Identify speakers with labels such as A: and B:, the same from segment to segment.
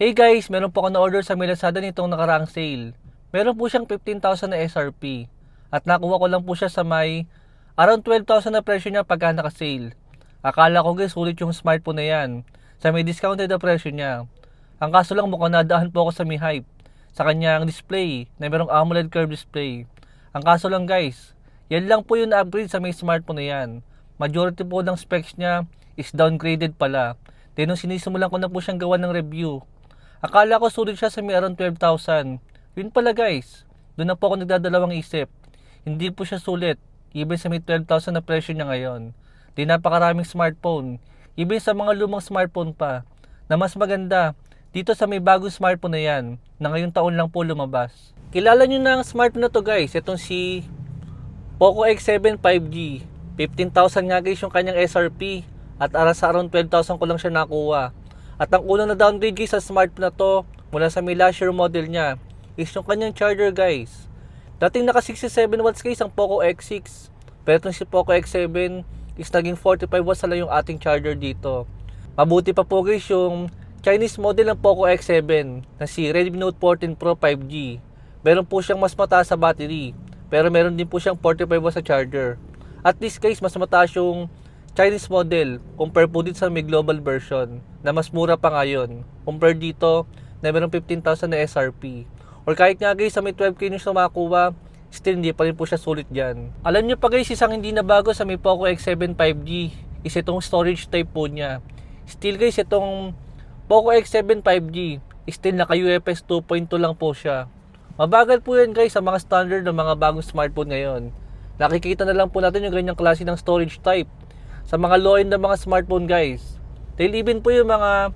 A: Hey guys, meron po ako na-order sa Lazada nitong nakaraang sale. Meron po siyang 15,000 na SRP. At nakuha ko lang po siya sa may around 12,000 na presyo niya pagka naka-sale. Akala ko guys, sulit yung smartphone na yan. Sa may discounted na presyo niya. Ang kaso lang mukhang nadaan po ako sa may hype. Sa kanyang display, na merong AMOLED curved display. Ang kaso lang guys, yan lang po yung na-upgrade sa may smartphone na yan. Majority po ng specs niya is downgraded pala. Then nung sinisimulan ko na po siyang gawa ng review, akala ko sulit siya sa may around 12,000. Yun pala guys, doon na po ako nagdadalawang isip. Hindi po siya sulit, even sa may 12,000 na presyo niya ngayon. Di napakaraming smartphone, even sa mga lumang smartphone pa, na mas maganda dito sa may bagong smartphone na yan, na ngayong taon lang po lumabas. Kilala nyo na ang smartphone na to guys, itong si Poco X7 5G. 15,000 nga guys yung kanyang SRP, at sa around 12,000 ko lang siya nakuha. At ang unang na downgrade guys sa smartphone na to mula sa may last year model niya is yung kanyang charger guys. Dating naka 67 watts guys ang Poco X6, pero itong si Poco X7 is naging 45 watts na lang yung ating charger dito. Mabuti pa po guys yung Chinese model ng Poco X7 na si Redmi Note 14 Pro 5G. Meron po siyang mas mataas sa battery, pero meron din po siyang 45 watts sa charger. At least guys, mas mataas yung Chinese model compare po dito sa may global version na mas mura pa ngayon compare dito na merong 15,000 na SRP. Or kahit nga guys sa may 12K nyo siya makakuha, still hindi pa rin po siya sulit dyan. Alam nyo pa guys, isang hindi na bago sa may Poco X7 5G is itong storage type po niya. Still guys, itong Poco X7 5G still naka UFS 2.2 lang po siya. Mabagal po yan guys sa mga standard ng mga bagong smartphone ngayon. Nakikita na lang po natin yung ganyang klase ng storage type sa mga low-end na mga smartphone guys. Dahil even po yung mga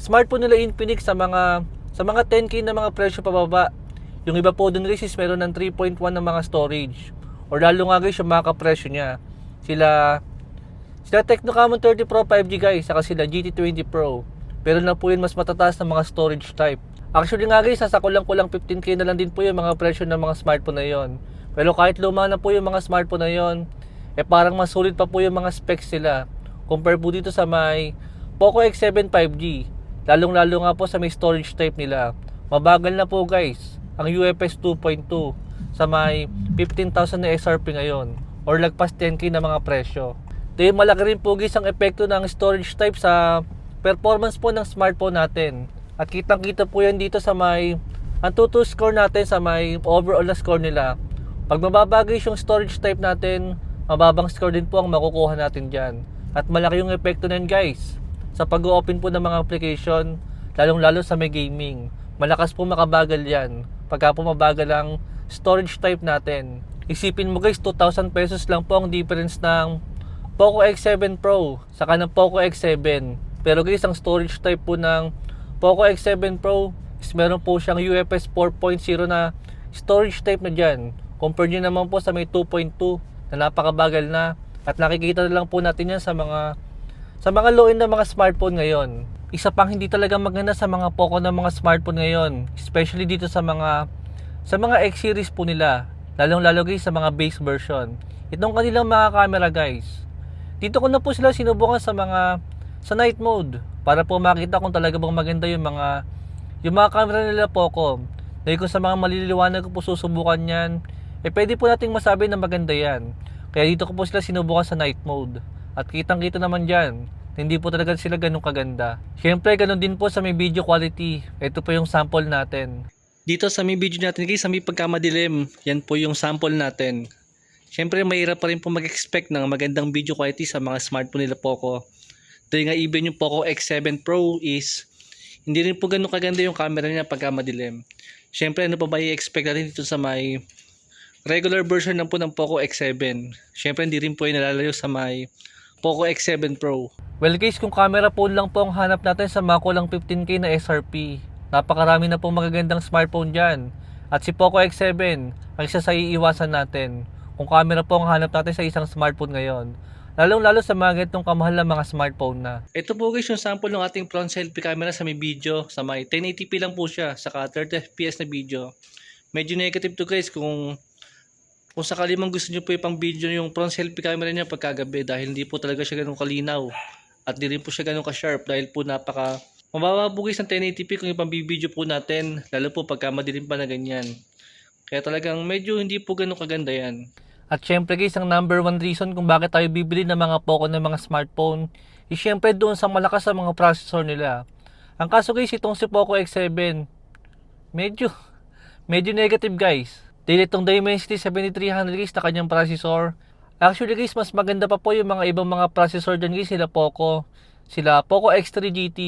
A: smartphone nila Infinix sa mga 10K na mga presyo pababa. Yung iba po dun guys is meron ng 3.1 na mga storage. Or lalo nga guys yung mga kapresyo niya. Sila Tecno Camon 30 Pro 5G guys, saka sila GT20 Pro. Pero na po yun mas matataas na mga storage type. Actually nga guys, sa kulang-kulang 15K na lang din po yung mga presyo ng mga smartphone na yon. Pero kahit luma na po yung mga smartphone na yon, parang mas sulit pa po yung mga specs nila compare po dito sa may Poco X7 5G, lalong-lalo nga po sa may storage type nila. Mabagal na po guys ang UFS 2.2 sa may 15,000 na SRP ngayon or lagpas 10K na mga presyo. Dahil malaki rin po guys ang epekto ng storage type sa performance po ng smartphone natin. At kitang-kita po yan dito sa may Antutu score natin sa may overall na score nila. Pag mababa guys yung storage type natin, mababang score din po ang makukuha natin dyan. At malaki yung epekto na yun guys sa pag-open po ng mga application, lalong-lalo sa may gaming. Malakas po makabagal yan pagka po mabagal ang storage type natin. Isipin mo guys, 2,000 pesos lang po ang difference ng Poco X7 Pro saka ng Poco X7. Pero guys, ang storage type po ng Poco X7 Pro is meron po siyang UFS 4.0 na storage type na dyan. Compare nyo naman po sa may 2.2 na napakabagal na, at nakikita na lang po natin yan sa mga low-end na mga smartphone ngayon. Isa pang hindi talaga maganda sa mga Poco na mga smartphone ngayon, especially dito sa mga X series po nila, lalong-lalo guys sa mga base version. Itong kanilang mga camera guys. Dito ko na po sila sinubukan sa night mode para po makita kung talaga bang maganda yung mga camera nila Poco. Dahil kung sa mga maliliwanag ko po susubukan yan, pwede po nating masabi na maganda yan. Kaya dito ko po sila sinubukan sa night mode. At kitang-kita naman dyan, hindi po talaga sila ganun kaganda. Siyempre, ganun din po sa may video quality. Ito po yung sample natin. Dito sa may video natin guys, sa may pagkamadilim, yan po yung sample natin. Siyempre, mahirap pa rin po mag-expect ng magandang video quality sa mga smartphone nila Poco. Dahil nga even yung Poco X7 Pro is hindi rin po ganun kaganda yung camera niya pagkamadilim. Siyempre, ano pa ba i-expect natin dito sa may regular version lang po ng Poco X7. Siyempre, hindi rin po yung nalalayo sa may Poco X7 Pro. Well guys, kung camera phone lang po ang hanap natin sa mga kulang 15K na SRP, napakarami na pong magagandang smartphone dyan. At si Poco X7 ang isa sa iiwasan natin kung camera po ang hanap natin sa isang smartphone ngayon. Lalong-lalo sa mga ganitong kamahal na mga smartphone na. Ito po guys yung sample ng ating front selfie camera sa may video. Sa may 1080p lang po siya, saka 30fps na video. Medyo negative to guys kung sakali mang gusto nyo po ipang video yung front selfie camera niya pagkagabi, dahil hindi po talaga siya ganun kalinaw. At di rin po siya ganun ka-sharp dahil po Mababa po guys ang 1080p kung ipambibideo po natin, lalo po pagka madilim pa na ganyan. Kaya talagang medyo hindi po ganun kaganda yan. At syempre guys, ang number one reason kung bakit tayo bibili ng mga Poco ng mga smartphone is syempre doon sa malakas sa mga processor nila. Ang kaso guys, itong si Poco X7, medyo negative guys. Dahil itong Dimensity 7300 guys na kanyang processor. Actually guys, mas maganda pa po yung mga ibang mga processor dyan guys, sila Poco X3 GT,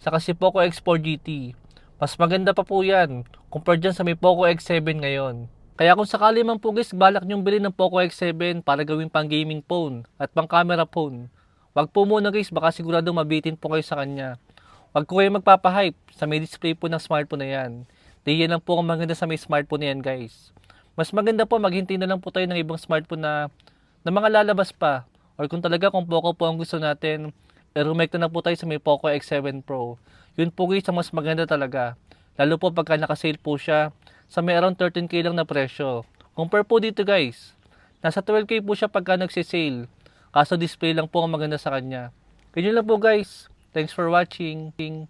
A: saka si Poco X4 GT. Mas maganda pa po yan compared dyan sa may Poco X7 ngayon. Kaya kung sakali man po guys, balak nyong bilhin ng Poco X7 para gawin pang gaming phone at pang camera phone, wag po muna guys, baka sigurado mabitin po kayo sa kanya. Wag ko kayo magpapahype sa may display po ng smartphone na yan. Di yan lang po ang maganda sa may smartphone na yan guys. Mas maganda po maghintay na lang po tayo ng ibang smartphone na mga lalabas pa. Or kung talaga kung Poco po ang gusto natin, rumekta na po tayo sa may Poco X7 Pro. Yun po guys ang mas maganda talaga. Lalo po pagka nakasale po siya sa may around 13k lang na presyo. Compare po dito guys. Nasa 12k po siya pagka nagsisale. Kaso display lang po ang maganda sa kanya. Ganyan lang po guys. Thanks for watching.